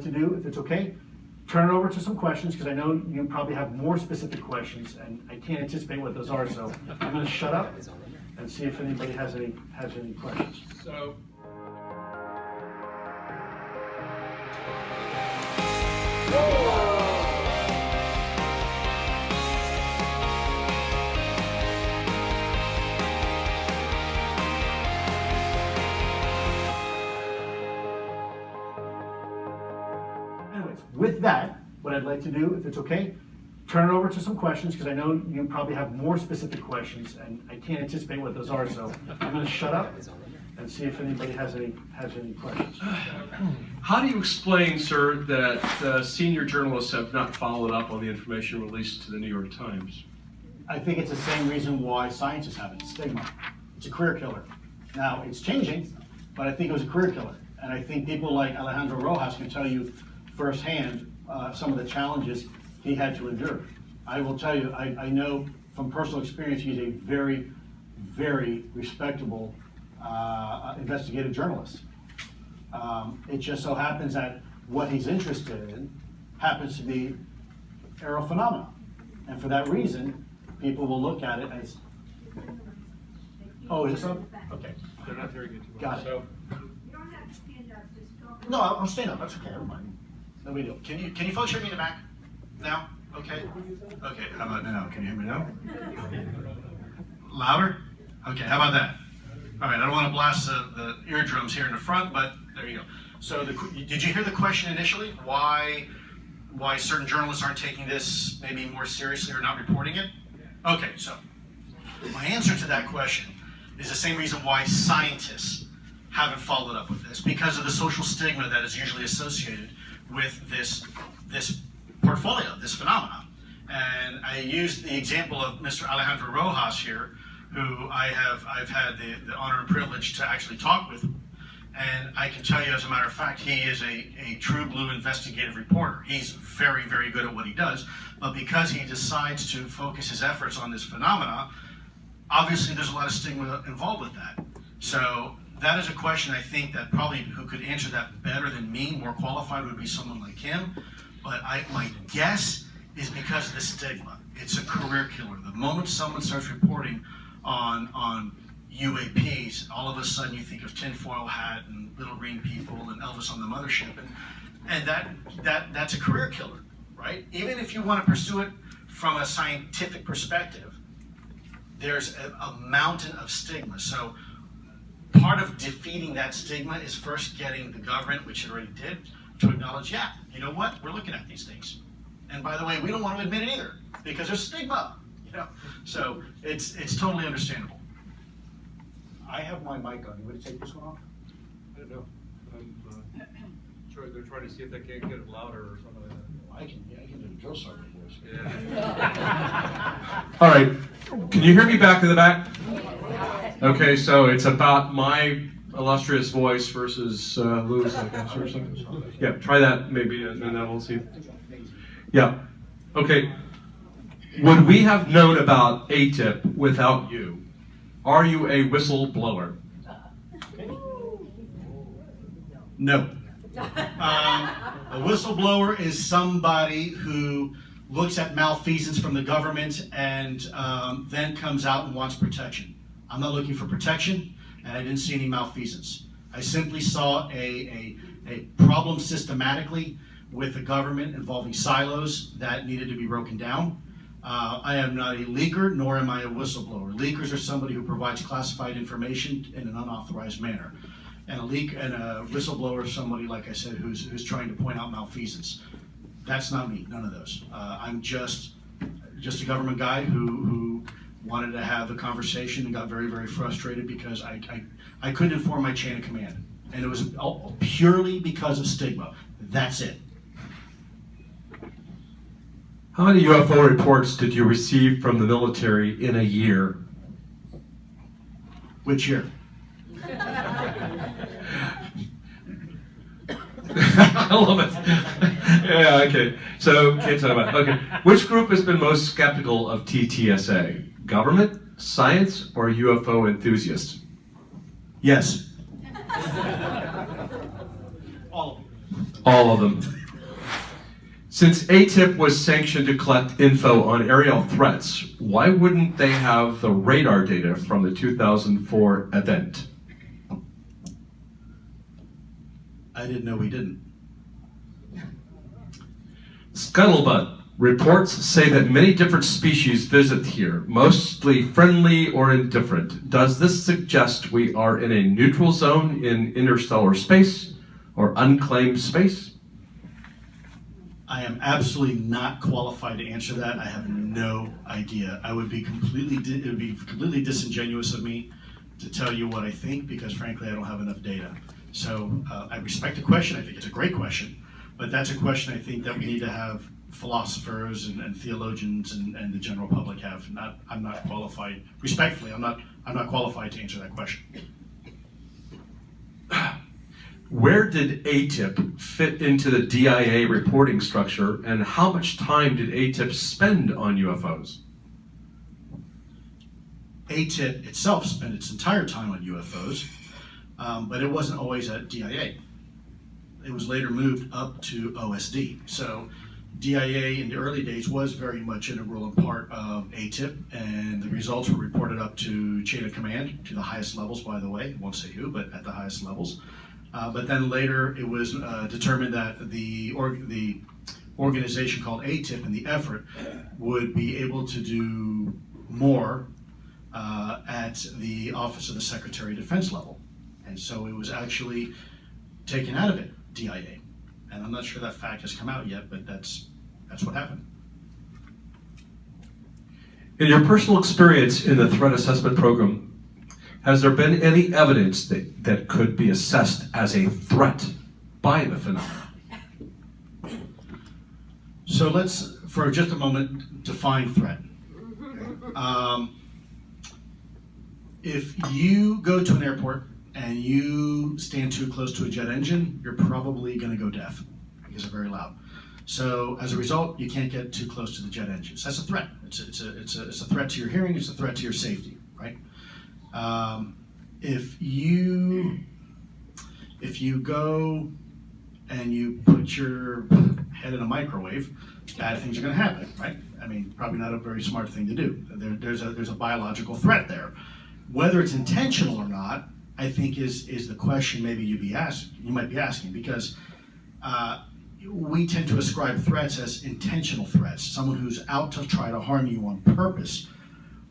to do, if it's okay, turn it over to some questions, because I know you probably have more specific questions, and I can't anticipate what those are, so I'm gonna shut up and see if anybody has any questions. So. Anyways, with that, what I'd like to do, if it's okay, turn it over to some questions, because I know you probably have more specific questions, and I can't anticipate what those are, so I'm gonna shut up and see if anybody has any questions. How do you explain, sir, that senior journalists have not followed up on the information released to the New York Times? I think it's the same reason why scientists have it, stigma. It's a career killer. Now, it's changing, but I think it was a career killer. And I think people like Alejandro Rojas can tell you firsthand some of the challenges he had to endure. I will tell you, I know from personal experience, he's a very, very respectable investigative journalist. It just so happens that what he's interested in happens to be aerial phenomena. And for that reason, people will look at it as, oh, is this on? Okay. They're not very good to Got it. So, You don't have to stand up, just go. No, I'll stand up, that's okay, never mind. No big deal. Can you folks hear me in the back now? Okay? Okay, how about now? Can you hear me now? Louder? Okay, how about that? All right, I don't want to blast the eardrums here in the front, but there you go. So did you hear the question initially? Why certain journalists aren't taking this maybe more seriously or not reporting it? Okay, so my answer to that question is the same reason why scientists haven't followed up with this, because of the social stigma that is usually associated with this portfolio, this phenomenon. And I used the example of Mr. Alejandro Rojas here, who I've had the honor and privilege to actually talk with. And I can tell you, as a matter of fact, he is a true blue investigative reporter. He's very, very good at what he does. But because he decides to focus his efforts on this phenomena, obviously there's a lot of stigma involved with that. So that is a question I think that probably who could answer that better than me, more qualified, would be someone like him. But my guess is because of the stigma. It's a career killer. The moment someone starts reporting on UAPs, all of a sudden you think of tinfoil hat and little green people and Elvis on the mothership, and that's a career killer, right? Even if you want to pursue it from a scientific perspective, there's a mountain of stigma. So part of defeating that stigma is first getting the government, which it already did, to acknowledge, yeah, you know what, we're looking at these things. And by the way, we don't want to admit it either, because there's stigma, you know? So it's totally understandable. I have my mic on. You want to take this one off? I don't know. They're trying to see if they can't get it louder or something like that. I can do the drill sergeant voice. Yeah. All right. Can you hear me back in the back? Okay, so it's about my illustrious voice versus Lou's, I guess, or something. Yeah, try that maybe, and then we'll see. Yeah. Okay. Would we have known about AATIP without you? Are you a whistleblower? No. A whistleblower is somebody who looks at malfeasance from the government and then comes out and wants protection. I'm not looking for protection, and I didn't see any malfeasance. I simply saw a problem systematically with the government involving silos that needed to be broken down. I am not a leaker, nor am I a whistleblower. Leakers are somebody who provides classified information in an unauthorized manner. And a whistleblower is somebody, like I said, who's trying to point out malfeasance. That's not me, none of those. I'm just a government guy who wanted to have a conversation and got very, very frustrated because I couldn't inform my chain of command. And it was purely because of stigma. That's it. How many UFO reports did you receive from the military in a year? Which year? I love it. Yeah, okay. So, can't talk about it. Okay. Which group has been most skeptical of TTSA? Government, science, or UFO enthusiasts? Yes. All of them. All of them. Since AATIP was sanctioned to collect info on aerial threats, why wouldn't they have the radar data from the 2004 event? I didn't know we didn't. Scuttlebutt. Reports say that many different species visit here, mostly friendly or indifferent. Does this suggest we are in a neutral zone in interstellar space or unclaimed space? I am absolutely not qualified to answer that. I have no idea. It would be completely disingenuous of me to tell you what I think, because frankly, I don't have enough data. So I respect the question. I think it's a great question, but that's a question I think that we need to have philosophers and theologians and the general public have. I'm not qualified. Respectfully, I'm not qualified to answer that question. Where did AATIP fit into the DIA reporting structure, and how much time did AATIP spend on UFOs? AATIP itself spent its entire time on UFOs, but it wasn't always at DIA. It was later moved up to OSD. So DIA in the early days was very much integral and part of AATIP, and the results were reported up to chain of command, to the highest levels, by the way. I won't say who, but at the highest levels. But then later it was determined that the organization called AATIP and the effort would be able to do more at the Office of the Secretary of Defense level. And so it was actually taken out of it, DIA. And I'm not sure that fact has come out yet, but that's what happened. In your personal experience in the threat assessment program, has there been any evidence that could be assessed as a threat by the phenomenon? So let's, for just a moment, define threat. If you go to an airport and you stand too close to a jet engine, you're probably going to go deaf because they're very loud. So as a result, you can't get too close to the jet engines. That's a threat. It's a threat to your hearing. It's a threat to your safety, right? If you go and you put your head in a microwave, bad things are going to happen, right? I mean, probably not a very smart thing to do. There's a biological threat there. Whether it's intentional or not, I think is the question maybe you might be asking, because we tend to ascribe threats as intentional threats, someone who's out to try to harm you on purpose.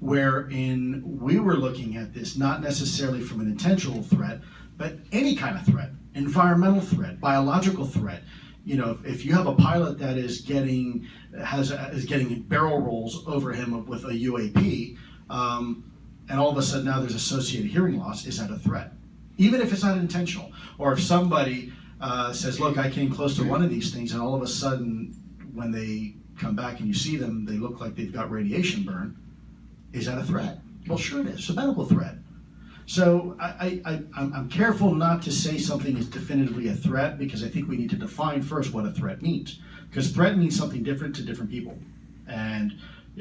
Wherein we were looking at this not necessarily from an intentional threat, but any kind of threat, environmental threat, biological threat. You know, if you have a pilot that is getting barrel rolls over him with a UAP, and all of a sudden now there's associated hearing loss, is that a threat? Even if it's not intentional. Or if somebody says, look, I came close to one of these things, and all of a sudden when they come back and you see them, they look like they've got radiation burn. Is that a threat? Well, sure it is. It's a medical threat. So I'm careful not to say something is definitively a threat, because I think we need to define first what a threat means. Because threat means something different to different people. And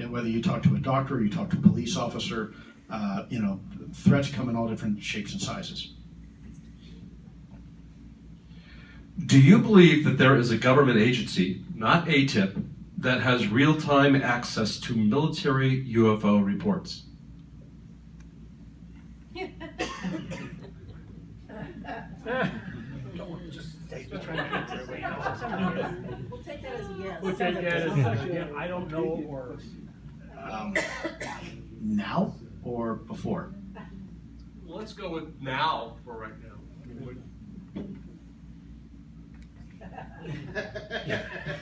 whether you talk to a doctor or you talk to a police officer, threats come in all different shapes and sizes. Do you believe that there is a government agency, not AATIP, that has real-time access to military UFO reports? We'll take that as a yes. We'll take that as a yes. I don't know, or Now or before? Let's go with now for right now.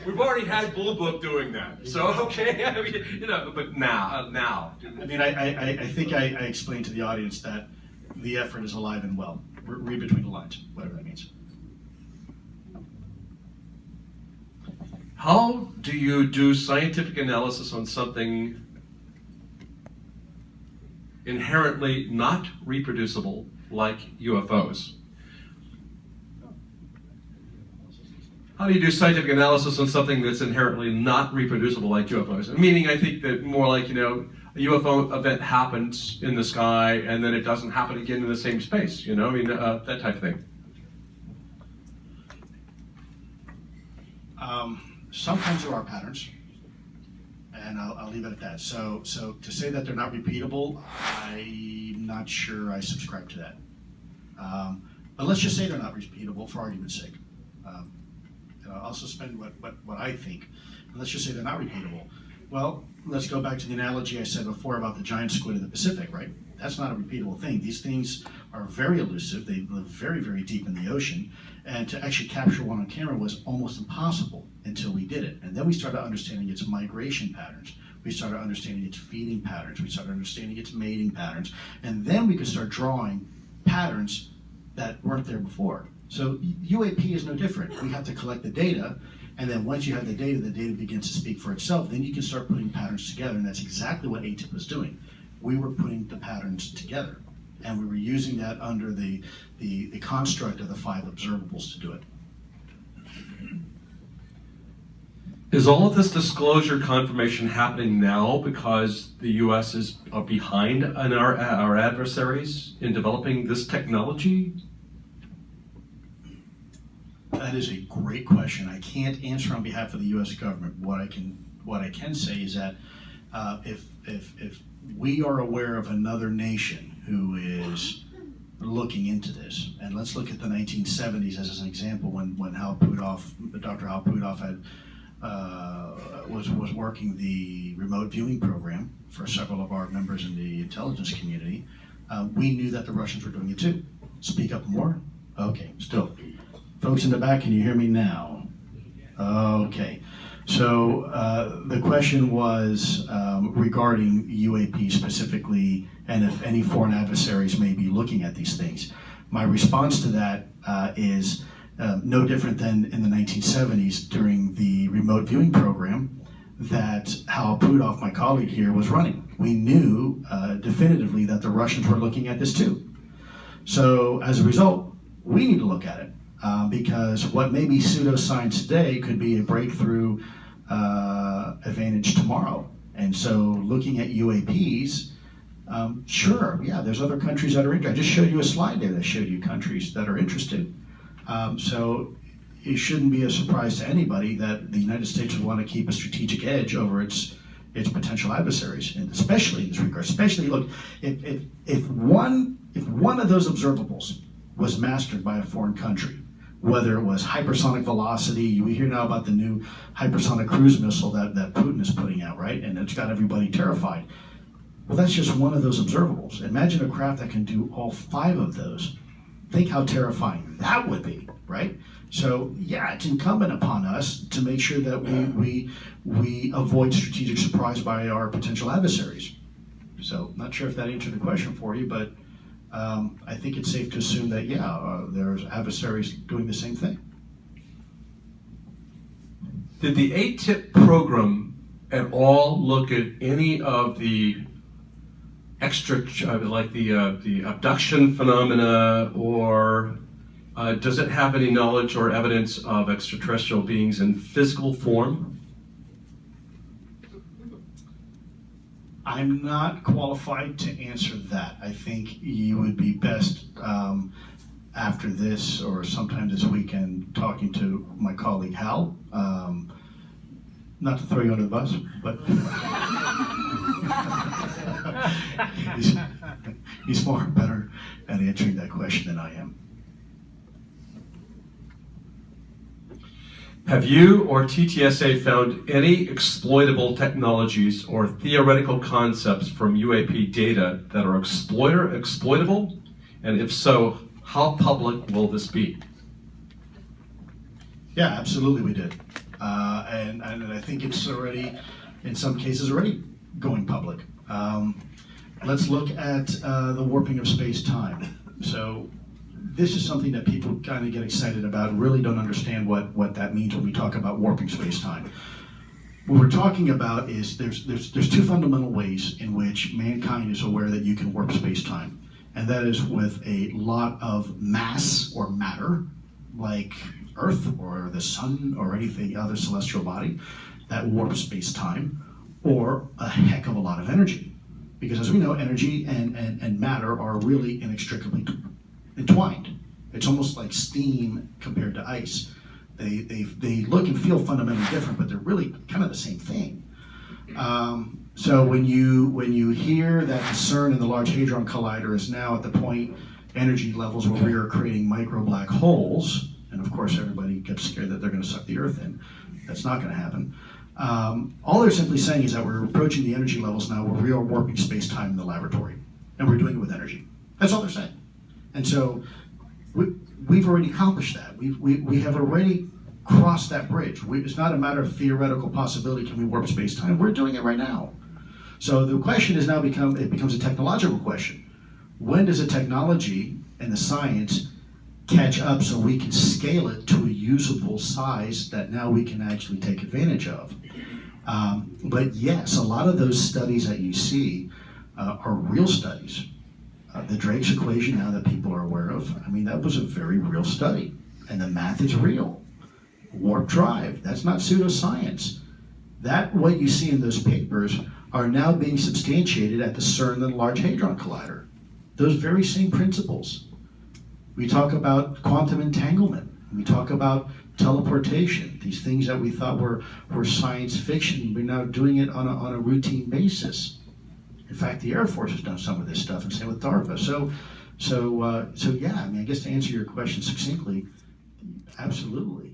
We've already had Blue Book doing that, so okay. I mean, but now. I mean, I think I explained to the audience that the effort is alive and well. Read between the lines, whatever that means. How do you do scientific analysis on something inherently not reproducible like UFOs? How do you do scientific analysis on something that's inherently not reproducible like UFOs? Meaning, I think that more like, a UFO event happens in the sky and then it doesn't happen again in the same space, that type of thing. Sometimes there are patterns, and I'll leave it at that. So to say that they're not repeatable, I'm not sure I subscribe to that. But let's just say they're not repeatable for argument's sake. I'll suspend what I think. And let's just say they're not repeatable. Well, let's go back to the analogy I said before about the giant squid in the Pacific, right? That's not a repeatable thing. These things are very elusive. They live very, very deep in the ocean. And to actually capture one on camera was almost impossible until we did it. And then we started understanding its migration patterns. We started understanding its feeding patterns. We started understanding its mating patterns. And then we could start drawing patterns that weren't there before. So UAP is no different. We have to collect the data, and then once you have the data begins to speak for itself. Then you can start putting patterns together, and that's exactly what AATIP was doing. We were putting the patterns together, and we were using that under the construct of the 5 observables to do it. Is all of this disclosure confirmation happening now because the U.S. is behind on our adversaries in developing this technology? That is a great question. I can't answer on behalf of the U.S. government. What I can say is that if we are aware of another nation who is looking into this, and let's look at the 1970s as an example when Dr. Hal Puthoff had was working the remote viewing program for several of our members in the intelligence community. We knew that the Russians were doing it too. Speak up more? Okay, still. Folks in the back, can you hear me now? Okay. So the question was regarding UAP specifically, and if any foreign adversaries may be looking at these things. My response to that is no different than in the 1970s during the remote viewing program that Hal Puthoff, my colleague here, was running. We knew definitively that the Russians were looking at this too. So as a result, we need to look at it. Because what may be pseudoscience today could be a breakthrough advantage tomorrow. And so looking at UAPs, sure, yeah, there's other countries that are interested. I just showed you a slide there that showed you countries that are interested. So it shouldn't be a surprise to anybody that the United States would want to keep a strategic edge over its potential adversaries, and especially in this regard. Especially, look, if one of those observables was mastered by a foreign country, whether it was hypersonic velocity, we hear now about the new hypersonic cruise missile that Putin is putting out, right? And it's got everybody terrified. Well, that's just one of those observables. Imagine a craft that can do all 5 of those. Think how terrifying that would be, right? So yeah, it's incumbent upon us to make sure that we avoid strategic surprise by our potential adversaries. So not sure if that answered the question for you, but I think it's safe to assume that, yeah, there's adversaries doing the same thing. Did the AATIP program at all look at any of the extra, like the abduction phenomena, or does it have any knowledge or evidence of extraterrestrial beings in physical form? I'm not qualified to answer that. I think you would be best after this or sometime this weekend talking to my colleague Hal. Not to throw you under the bus, but he's far better at answering that question than I am. Have you or TTSA found any exploitable technologies or theoretical concepts from UAP data that are exploitable? And if so, how public will this be? Yeah, absolutely we did. And I think it's already, in some cases, already going public. Let's look at the warping of space-time. So this is something that people kind of get excited about and really don't understand what that means when we talk about warping space-time. What we're talking about is there's 2 fundamental ways in which mankind is aware that you can warp space-time. And that is with a lot of mass or matter, like Earth or the sun or anything other celestial body that warps space-time, or a heck of a lot of energy. Because as we know, energy and matter are really inextricably entwined. It's almost like steam compared to ice. They look and feel fundamentally different, but they're really kind of the same thing. So when you hear that the CERN and the Large Hadron Collider is now at the point energy levels where we are creating micro black holes, and of course everybody gets scared that they're going to suck the Earth in. That's not going to happen. All they're simply saying is that we're approaching the energy levels now where we are warping space-time in the laboratory, and we're doing it with energy. That's all they're saying. And so we've already accomplished that. We have already crossed that bridge. It's not a matter of theoretical possibility, can we warp space-time? We're doing it right now. So the question is now becomes a technological question. When does the technology and the science catch up so we can scale it to a usable size that now we can actually take advantage of? But yes, a lot of those studies that you see are real studies. The Drake's equation now that people are aware of, I mean, that was a very real study, and the math is real. Warp drive, that's not pseudoscience. That, what you see in those papers, are now being substantiated at the CERN and the Large Hadron Collider. Those very same principles. We talk about quantum entanglement. We talk about teleportation. These things that we thought were science fiction, we're now doing it on a routine basis. In fact, the Air Force has done some of this stuff, and same with DARPA. So yeah, I mean, I guess to answer your question succinctly, absolutely.